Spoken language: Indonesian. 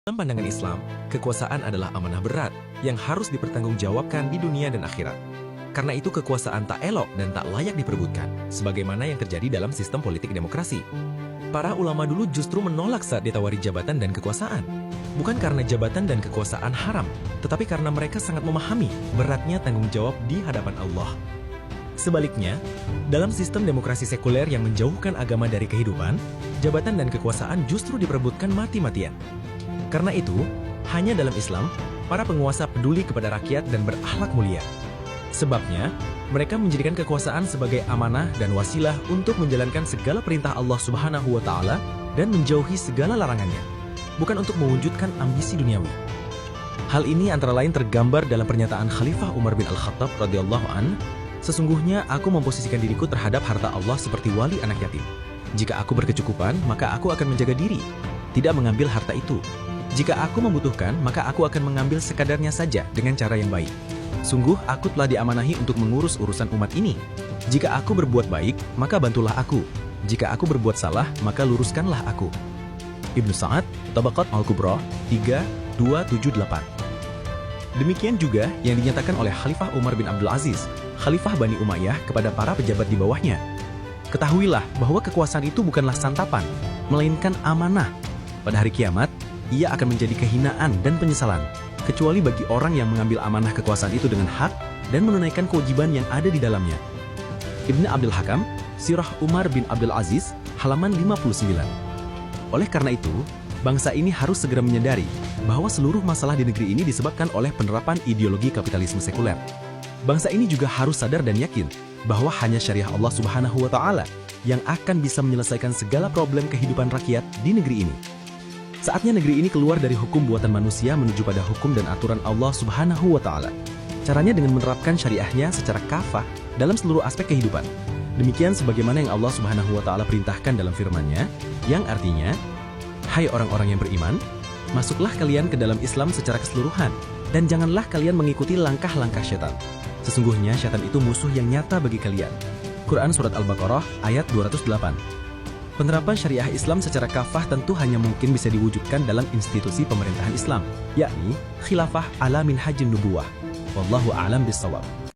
Dalam pandangan Islam, kekuasaan adalah amanah berat yang harus dipertanggungjawabkan di dunia dan akhirat. Karena itu kekuasaan tak elok dan tak layak diperebutkan, sebagaimana yang terjadi dalam sistem politik demokrasi. Para ulama dulu justru menolak saat ditawari jabatan dan kekuasaan. Bukan karena jabatan dan kekuasaan haram, tetapi karena mereka sangat memahami beratnya tanggung jawab di hadapan Allah. Sebaliknya, dalam sistem demokrasi sekuler yang menjauhkan agama dari kehidupan, jabatan dan kekuasaan justru diperebutkan mati-matian. Karena itu, hanya dalam Islam, para penguasa peduli kepada rakyat dan berakhlak mulia. Sebabnya, mereka menjadikan kekuasaan sebagai amanah dan wasilah untuk menjalankan segala perintah Allah Subhanahu wa Ta'ala dan menjauhi segala larangannya, bukan untuk mewujudkan ambisi duniawi. Hal ini antara lain tergambar dalam pernyataan Khalifah Umar bin Al-Khattab radhiyallahu an, "Sesungguhnya aku memposisikan diriku terhadap harta Allah seperti wali anak yatim. Jika aku berkecukupan, maka aku akan menjaga diri, tidak mengambil harta itu. Jika aku membutuhkan, maka aku akan mengambil sekadarnya saja dengan cara yang baik. Sungguh, aku telah diamanahi untuk mengurus urusan umat ini. Jika aku berbuat baik, maka bantulah aku. Jika aku berbuat salah, maka luruskanlah aku." Ibnu Sa'ad, Tabaqat Al-Kubra, 3278. Demikian juga yang dinyatakan oleh Khalifah Umar bin Abdul Aziz, Khalifah Bani Umayyah kepada para pejabat di bawahnya. "Ketahuilah bahwa kekuasaan itu bukanlah santapan, melainkan amanah. Pada hari kiamat, ia akan menjadi kehinaan dan penyesalan, kecuali bagi orang yang mengambil amanah kekuasaan itu dengan hak dan menunaikan kewajiban yang ada di dalamnya." Ibnu Abdul Hakam, Sirah Umar bin Abdul Aziz, halaman 59. Oleh karena itu, bangsa ini harus segera menyadari bahwa seluruh masalah di negeri ini disebabkan oleh penerapan ideologi kapitalisme sekuler. Bangsa ini juga harus sadar dan yakin bahwa hanya syariah Allah Subhanahu wa Ta'ala yang akan bisa menyelesaikan segala problem kehidupan rakyat di negeri ini. Saatnya negeri ini keluar dari hukum buatan manusia menuju pada hukum dan aturan Allah Subhanahu wa Ta'ala. Caranya dengan menerapkan syariahnya secara kafah dalam seluruh aspek kehidupan. Demikian sebagaimana yang Allah Subhanahu wa Ta'ala perintahkan dalam firman-Nya, yang artinya, "Hai orang-orang yang beriman, masuklah kalian ke dalam Islam secara keseluruhan, dan janganlah kalian mengikuti langkah-langkah syaitan. Sesungguhnya syaitan itu musuh yang nyata bagi kalian." Quran Surat Al-Baqarah ayat 208. Penerapan syariah Islam secara kafah tentu hanya mungkin bisa diwujudkan dalam institusi pemerintahan Islam, yakni khilafah ala minhajin nubuwah. Wallahu a'lam bishawab.